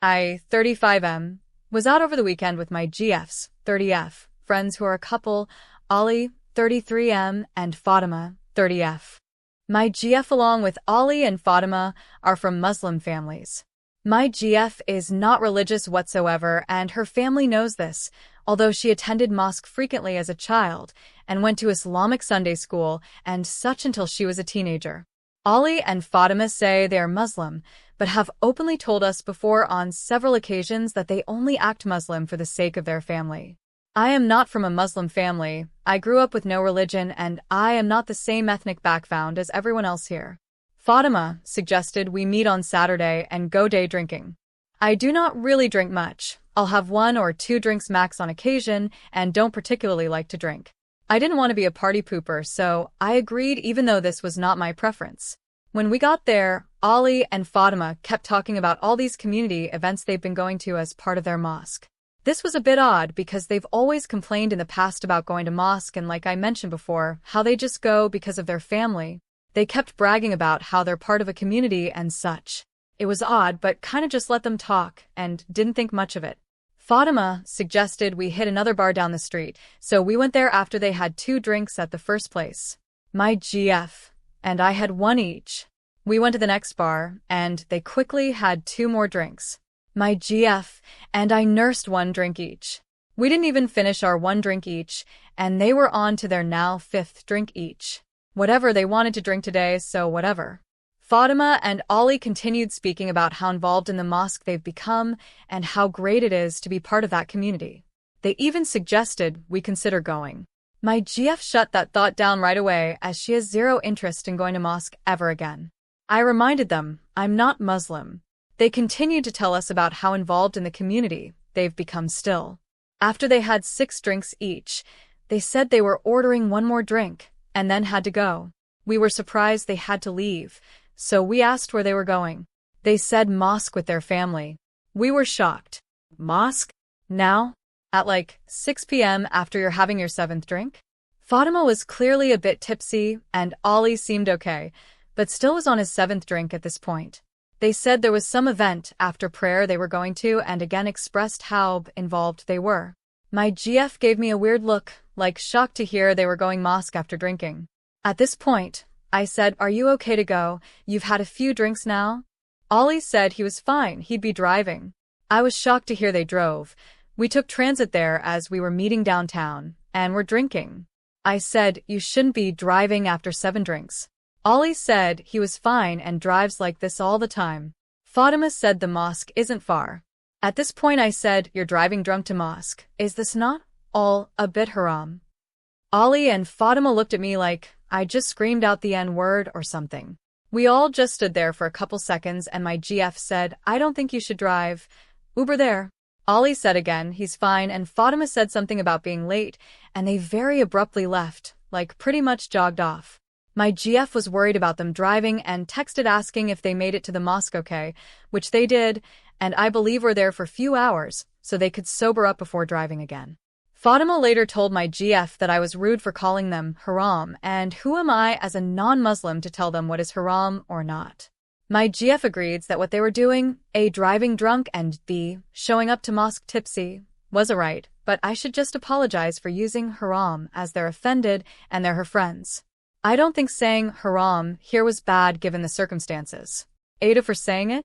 I, 35M, was out over the weekend with my GFs, 30F, friends who are a couple, Ollie, 33M, and Fatima, 30F. My GF along with Ollie and Fatima are from Muslim families. My GF is not religious whatsoever, and her family knows this, although she attended mosque frequently as a child and went to Islamic Sunday school and such until she was a teenager. Ollie and Fatima say they are Muslim, but have openly told us before on several occasions that they only act Muslim for the sake of their family. I am not from a Muslim family, I grew up with no religion, and I am not the same ethnic background as everyone else here. Fatima suggested we meet on Saturday and go day drinking. I do not really drink much. I'll have 1 or 2 drinks max on occasion and don't particularly like to drink. I didn't want to be a party pooper, so I agreed even though this was not my preference. When we got there, Ollie and Fatima kept talking about all these community events they've been going to as part of their mosque. This was a bit odd because they've always complained in the past about going to mosque and, like I mentioned before, how they just go because of their family. They kept bragging about how they're part of a community and such. It was odd, but kind of just let them talk and didn't think much of it. Fatima suggested we hit another bar down the street, so we went there after they had 2 drinks at the first place. My GF and I had 1 each. We went to the next bar, and they quickly had 2 more drinks. My GF and I nursed 1 drink each. We didn't even finish our 1 drink each, and they were on to their now 5th drink each. Whatever, they wanted to drink today, so whatever. Fatima and Ollie continued speaking about how involved in the mosque they've become and how great it is to be part of that community. They even suggested we consider going. My GF shut that thought down right away as she has 0 interest in going to mosque ever again. I reminded them, I'm not Muslim. They continued to tell us about how involved in the community they've become still. After they had 6 drinks each, they said they were ordering 1 more drink and then had to go. We were surprised they had to leave, so we asked where they were going. They said mosque with their family. We were shocked. Mosque? Now? At like 6 p.m. after you're having your 7th drink? Fatima was clearly a bit tipsy, and Ollie seemed okay, but still was on his 7th drink at this point. They said there was some event after prayer they were going to and again expressed how involved they were. My GF gave me a weird look, like shocked to hear they were going mosque after drinking. At this point, I said, are you okay to go? You've had a few drinks now? Ollie said he was fine, he'd be driving. I was shocked to hear they drove. We took transit there as we were meeting downtown, and were drinking. I said, you shouldn't be driving after 7 drinks. Ollie said he was fine and drives like this all the time. Fatima said the mosque isn't far. At this point I said, you're driving drunk to mosque. Is this not all a bit haram? Ollie and Fatima looked at me like I just screamed out the N-word or something. We all just stood there for a couple seconds and my GF said, I don't think you should drive. Uber there. Ollie said again, he's fine, and Fatima said something about being late, and they very abruptly left, like pretty much jogged off. My GF was worried about them driving and texted asking if they made it to the mosque okay, which they did, and I believe were there for a few hours, so they could sober up before driving again. Fatima later told my GF that I was rude for calling them haram, and who am I as a non-Muslim to tell them what is haram or not? My GF agreed that what they were doing, A, driving drunk, and B, showing up to mosque tipsy, was alright, but I should just apologize for using haram as they're offended and they're her friends. I don't think saying haram here was bad given the circumstances. Ada for saying it?